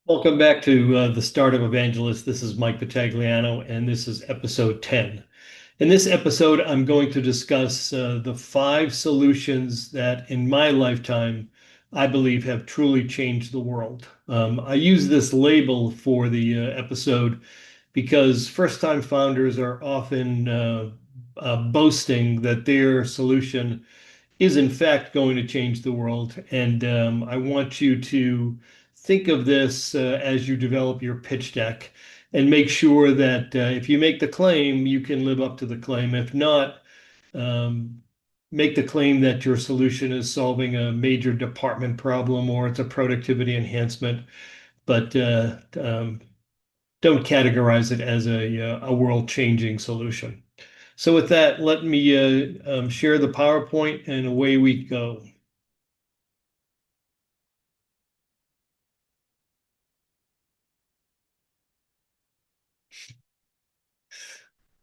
Welcome back to the Startup Evangelist. This is Mike Battagliano, and this is episode 10. In this episode, I'm going to discuss the five solutions that, in my lifetime, I believe have truly changed the world. I use this label for the episode because first-time founders are often boasting that their solution is in fact going to change the world. And I want you to think of this as you develop your pitch deck and make sure that if you make the claim, you can live up to the claim. If not, um, make the claim that your solution is solving a major department problem or it's a productivity enhancement, but don't categorize it as a world-changing solution. So with that, let me share the PowerPoint and away we go.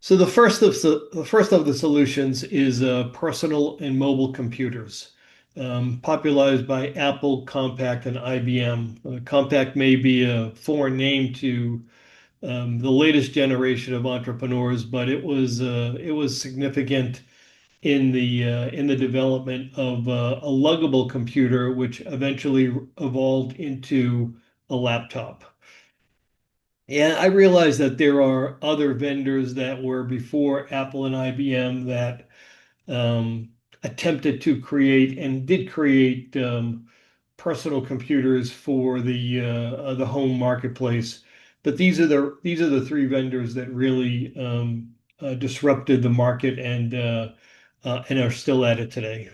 So the first of the solutions is personal and mobile computers, popularized by Apple, Compaq, and IBM. Compaq may be a foreign name to the latest generation of entrepreneurs, but it was significant in the development of a luggable computer, which eventually evolved into a laptop. Yeah, I realize that there are other vendors that were before Apple and IBM that um, attempted to create and did create personal computers for the home marketplace. But these are the three vendors that really disrupted the market and are still at it today.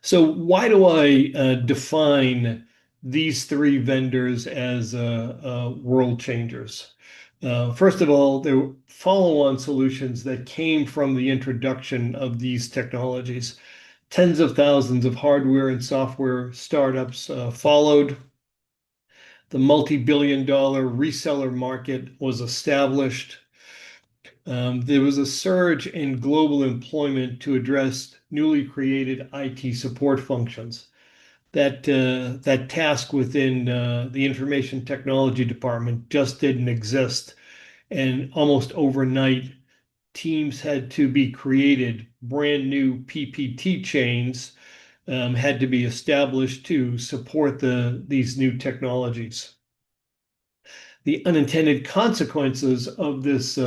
So why do I define these three vendors as world changers? First of all, they're follow-on solutions that came from the introduction of these technologies. Tens of thousands of hardware and software startups followed. The multi-billion dollar reseller market was established. There was a surge in global employment to address newly created IT support functions. That task within the information technology department just didn't exist, and almost overnight, teams had to be created. Brand new PPT chains had to be established to support these new technologies. The unintended consequences of this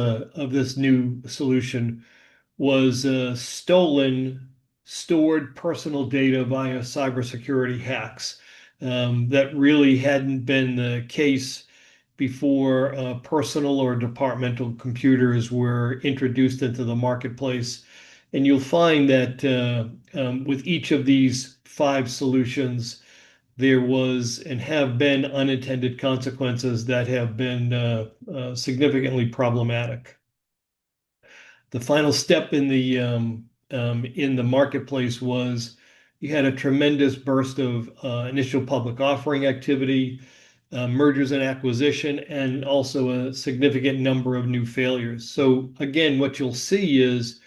new solution was stolen, stored personal data via cybersecurity hacks. That really hadn't been the case before personal or departmental computers were introduced into the marketplace. And you'll find that with each of these five solutions, there was and have been unintended consequences that have been significantly problematic. The final step in the marketplace was you had a tremendous burst of initial public offering activity, mergers and acquisition, and also a significant number of new failures. So again, what you'll see is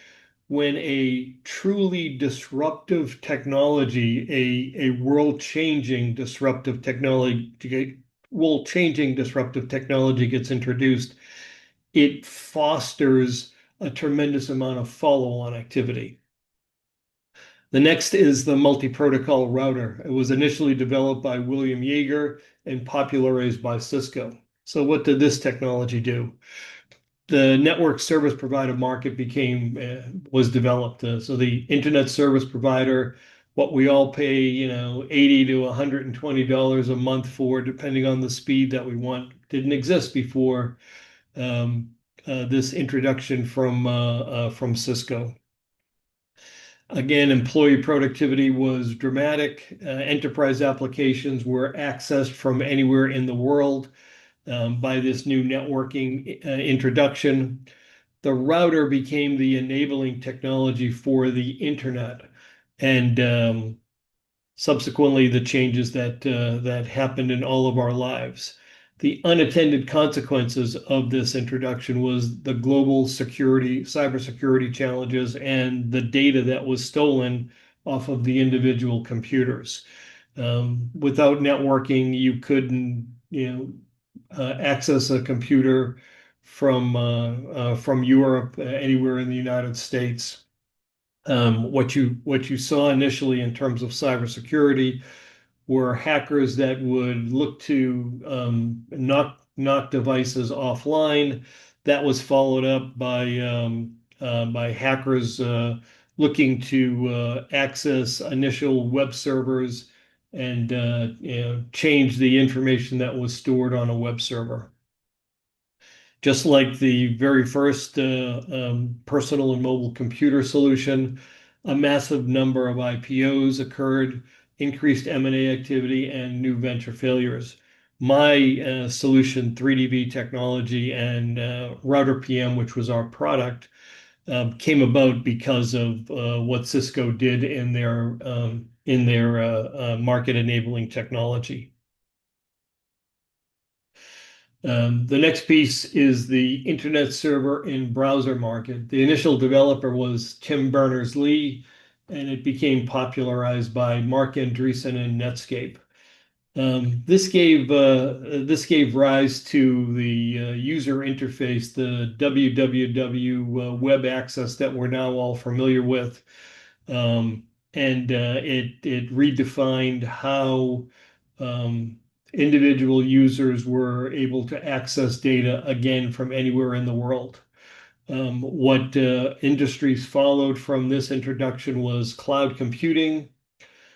when a truly disruptive technology, a world-changing disruptive technology, world-changing disruptive technology gets introduced, it fosters a tremendous amount of follow-on activity. The next is the multi-protocol router. It was initially developed by William Yeager and popularized by Cisco. So what did this technology do? The network service provider market was developed. So the internet service provider, what we all pay, 80 to $120 a month for, depending on the speed that we want, didn't exist before um, this introduction from Cisco. Again, employee productivity was dramatic. Enterprise applications were accessed from anywhere in the world by this new networking introduction. The router became the enabling technology for the internet, and subsequently the changes that happened in all of our lives. The unintended consequences of this introduction was the global security, cybersecurity challenges, and the data that was stolen off of the individual computers. Without networking, you couldn't access a computer from Europe, anywhere in the United States. What you saw initially in terms of cybersecurity were hackers that would look to knock devices offline. That was followed up by hackers looking to access initial web servers and change the information that was stored on a web server. Just like the very first personal and mobile computer solution, a massive number of IPOs occurred, increased M&A activity, and new venture failures. My solution, 3DV Technology and Router PM, which was our product, came about because of what Cisco did in their market enabling technology. The next piece is the internet server and browser market. The initial developer was Tim Berners-Lee, and it became popularized by Mark Andreessen and Netscape. This gave rise to the user interface, the www web access that we're now all familiar with, and it redefined how individual users were able to access data again from anywhere in the world. What industries followed from this introduction was cloud computing,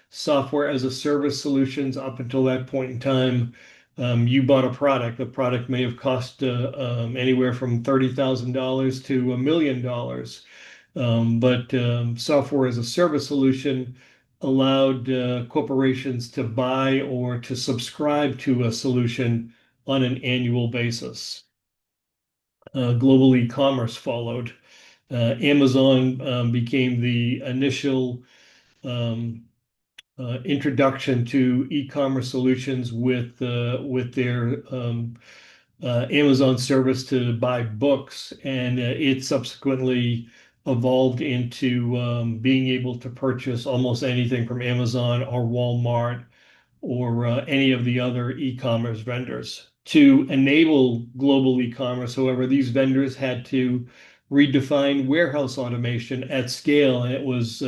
software as a service solutions. Up until that point in time, you bought a product. The product may have cost anywhere from $30,000 to $1 million. But software as a service solution allowed corporations to buy or to subscribe to a solution on an annual basis. Global e-commerce followed. Amazon became the initial um, introduction to e-commerce solutions with their Amazon service to buy books, and it subsequently evolved into being able to purchase almost anything from Amazon or Walmart or any of the other e-commerce vendors. To enable global e-commerce, however, these vendors had to redefine warehouse automation at scale, and it was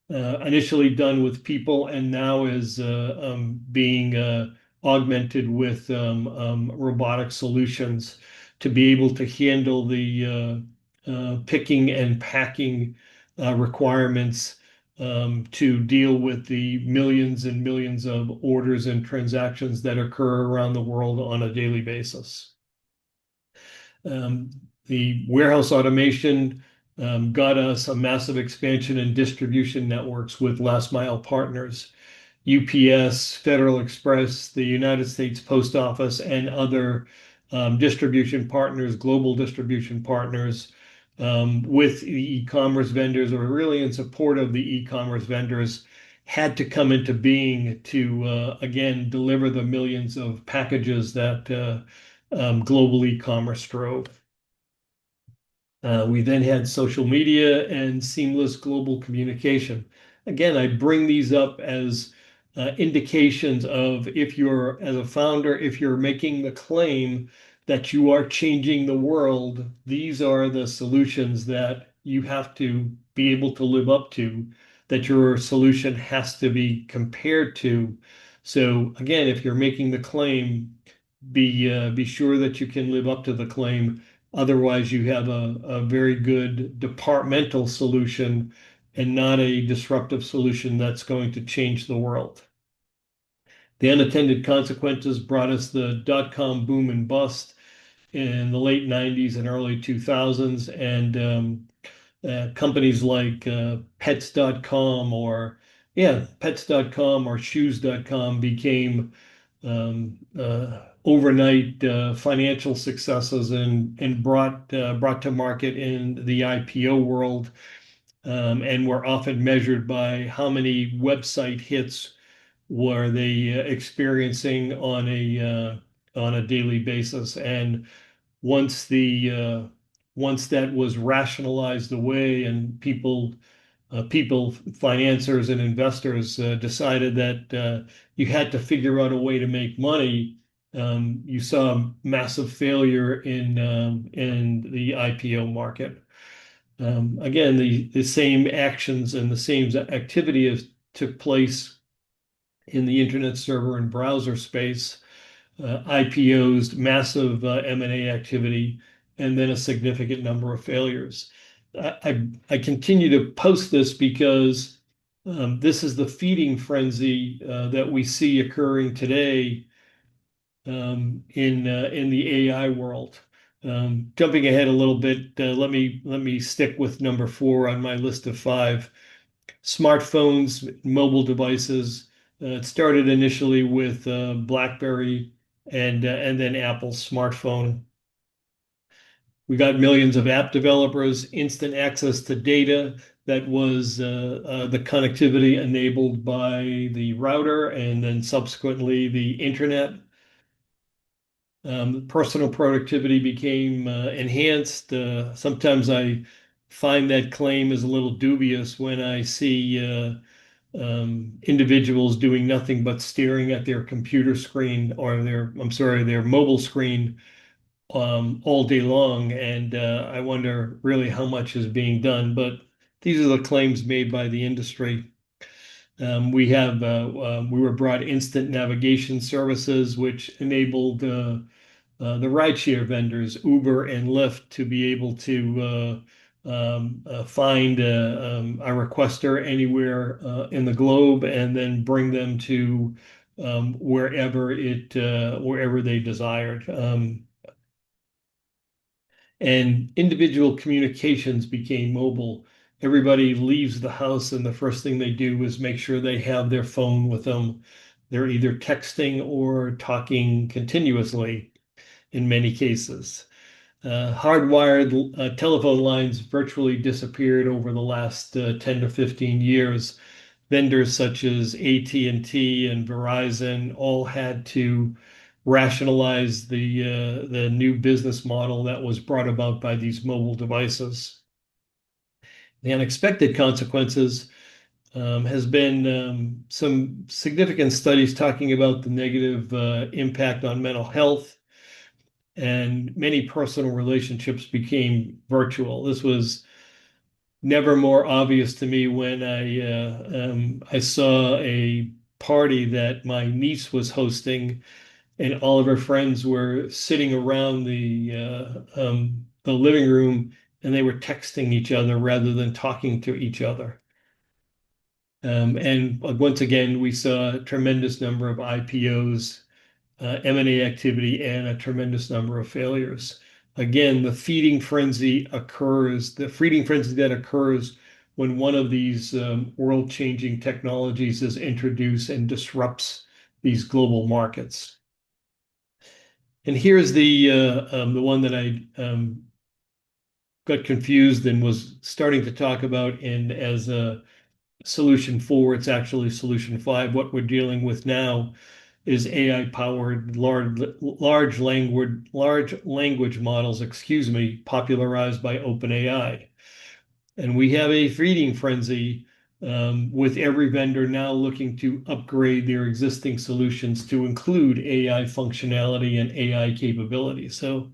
initially done with people and now is being augmented with robotic solutions to be able to handle the picking and packing requirements to deal with the millions and millions of orders and transactions that occur around the world on a daily basis. Um, the warehouse automation got us a massive expansion in distribution networks with last mile partners, UPS, Federal Express, the United States Post Office, and other distribution partners, global distribution partners, with the e-commerce vendors, or really in support of the e-commerce vendors, had to come into being to again deliver the millions of packages that global e-commerce drove. We then had social media and seamless global communication. Again, I bring these up as indications of, if you're, as a founder, if you're making the claim that you are changing the world, these are the solutions that you have to be able to live up to, that your solution has to be compared to. So again, if you're making the claim, be sure that you can live up to the claim. Otherwise, you have a very good departmental solution and not a disruptive solution that's going to change the world. The unintended consequences brought us the dot-com boom and bust in the late 90s and early 2000s, and companies like pets.com or shoes.com became overnight financial successes and brought to market in the IPO world, and were often measured by how many website hits were they experiencing on a daily basis. And once the once that was rationalized away and people, financiers and investors decided that you had to figure out a way to make money, You saw massive failure in the IPO market. Again, the same actions and the same activity has took place in the internet server and browser space, IPOs, massive M&A activity, and then a significant number of failures. I continue to post this because this is the feeding frenzy that we see occurring today in the AI world. Jumping ahead a little bit, let me stick with number four on my list of five. Smartphones, mobile devices. It started initially with BlackBerry and then Apple's smartphone. We got millions of app developers, instant access to data that was the connectivity enabled by the router and then subsequently the internet. Personal productivity became enhanced. Sometimes I find that claim is a little dubious when I see individuals doing nothing but staring at their computer screen or I'm sorry, their mobile screen all day long. And I wonder really how much is being done. But these are the claims made by the industry. We were brought instant navigation services, which enabled the rideshare vendors, Uber and Lyft, to be able to find a requester anywhere in the globe and then bring them to wherever they desired. And individual communications became mobile. Everybody leaves the house, and the first thing they do is make sure they have their phone with them. They're either texting or talking continuously in many cases. Hardwired telephone lines virtually disappeared over the last 10 to 15 years. Vendors such as AT&T and Verizon all had to rationalize the new business model that was brought about by these mobile devices. The unexpected consequences has been some significant studies talking about the negative impact on mental health, and many personal relationships became virtual. This was never more obvious to me when I saw a party that my niece was hosting, and all of her friends were sitting around the living room, and they were texting each other rather than talking to each other. And once again, we saw a tremendous number of IPOs, M&A activity, and a tremendous number of failures. Again, the feeding frenzy that occurs when one of these world-changing technologies is introduced and disrupts these global markets. And here's the one that I got confused and was starting to talk about as a solution four. It's actually solution five. What we're dealing with now is AI-powered large language models, popularized by OpenAI. And we have a feeding frenzy with every vendor now looking to upgrade their existing solutions to include AI functionality and AI capabilities. So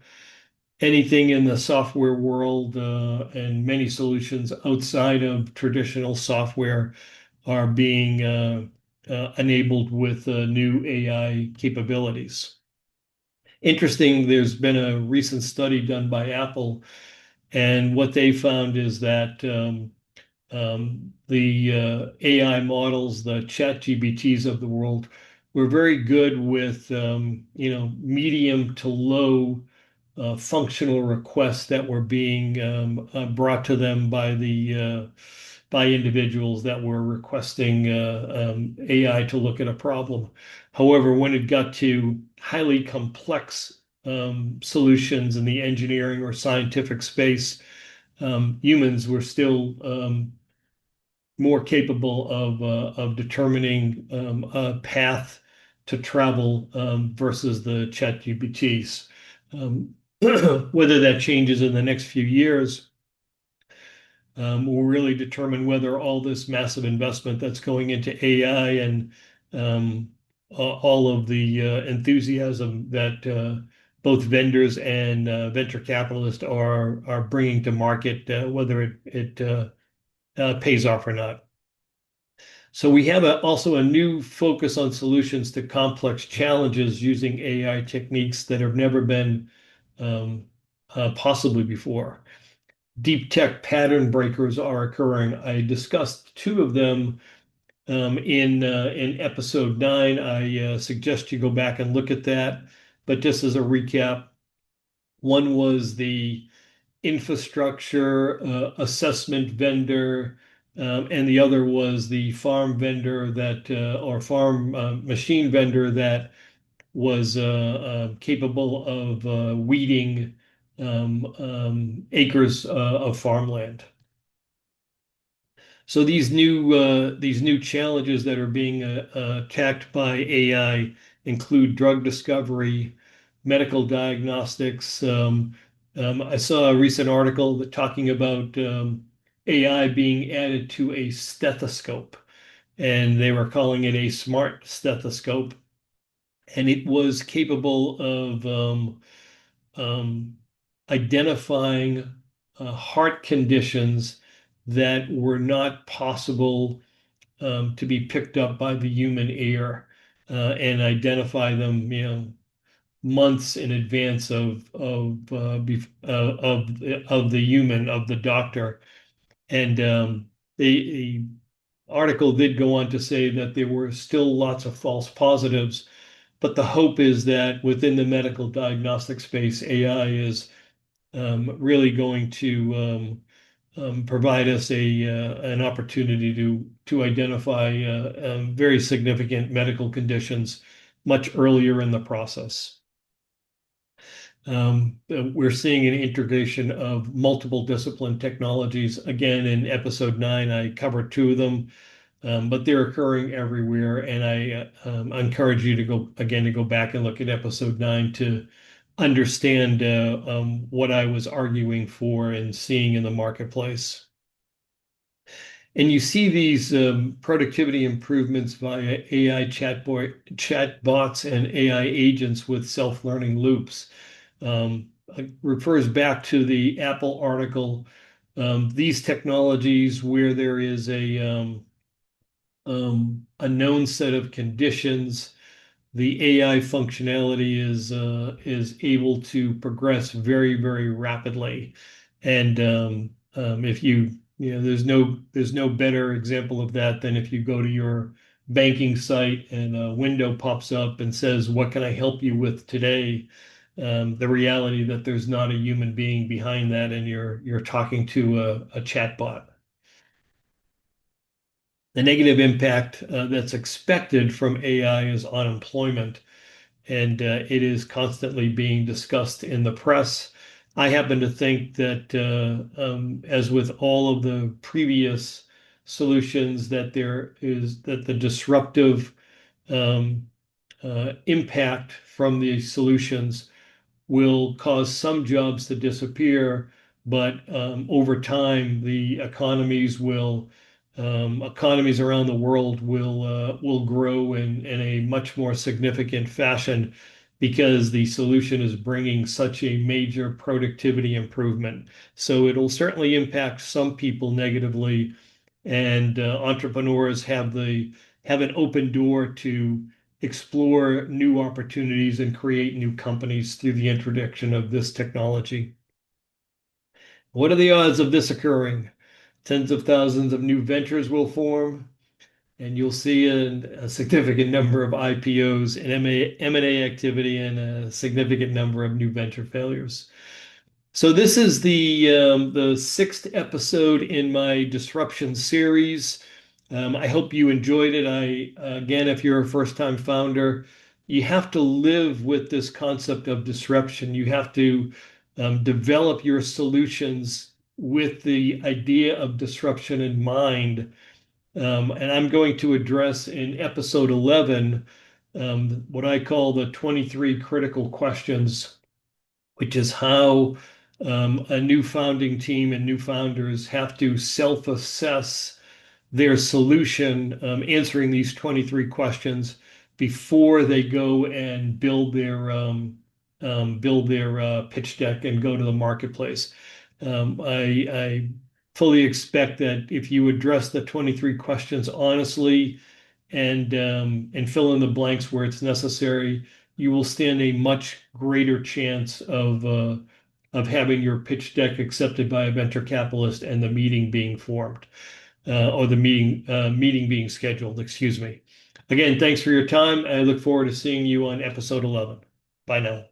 anything in the software world and many solutions outside of traditional software are being enabled with new AI capabilities. Interesting, there's been a recent study done by Apple, and what they found is that the AI models, the chat GBTs of the world, were very good with medium to low functional requests that were being brought to them by individuals that were requesting AI to look at a problem. However, when it got to highly complex solutions in the engineering or scientific space, humans were still more capable of determining a path to travel versus the chat GPTs. Whether that changes in the next few years will really determine whether all this massive investment that's going into AI and all of the enthusiasm that both vendors and venture capitalists are bringing to market, whether it pays off or not. So we have also a new focus on solutions to complex challenges using AI techniques that have never been um, possibly before. Deep tech pattern breakers are occurring. I discussed two of them in episode 9. I suggest you go back and look at that. But just as a recap, one was the infrastructure assessment vendor, and the other was the farm vendor that or farm machine vendor that was capable of weeding acres of farmland. So these new challenges that are being attacked by AI include drug discovery, medical diagnostics. I saw a recent article that talking about AI being added to a stethoscope, and they were calling it a smart stethoscope, and it was capable of um, identifying heart conditions that were not possible to be picked up by the human ear, and identify them, months in advance of the human of the doctor. And the article did go on to say that there were still lots of false positives, but the hope is that within the medical diagnostic space, AI is really going to provide us an opportunity to identify very significant medical conditions much earlier in the process. We're seeing an integration of multiple discipline technologies. Again, in episode 9, I covered two of them, but they're occurring everywhere. And I encourage you to go back and look at episode 9 to understand what I was arguing for and seeing in the marketplace. And you see these productivity improvements via AI chatbots and AI agents with self-learning loops. It refers back to the Apple article. These technologies where there is a known set of conditions, the AI functionality is able to progress very, very rapidly. And if there's no better example of that than if you go to your banking site and a window pops up and says, "What can I help you with today?" The reality that there's not a human being behind that, and you're talking to a chatbot. The negative impact that's expected from AI is unemployment, and it is constantly being discussed in the press. I happen to think that, as with all of the previous solutions, that the disruptive um, impact from these solutions will cause some jobs to disappear, but over time, the economies around the world will grow in a much more significant fashion because the solution is bringing such a major productivity improvement. So it'll certainly impact some people negatively, and entrepreneurs have an open door to explore new opportunities and create new companies through the introduction of this technology. What are the odds of this occurring? Tens of thousands of new ventures will form, and you'll see a significant number of IPOs and M&A activity and a significant number of new venture failures. So this is the sixth episode in my disruption series. I hope you enjoyed it. Again, if you're a first-time founder, you have to live with this concept of disruption. You have to develop your solutions with the idea of disruption in mind. And I'm going to address in episode 11 what I call the 23 critical questions, which is how a new founding team and new founders have to self-assess their solution, answering these 23 questions before they go and build their pitch deck and go to the marketplace. I fully expect that if you address the 23 questions honestly and fill in the blanks where it's necessary, you will stand a much greater chance of having your pitch deck accepted by a venture capitalist and the meeting being formed, or the meeting being scheduled, excuse me. Again, thanks for your time. I look forward to seeing you on episode 11. Bye now.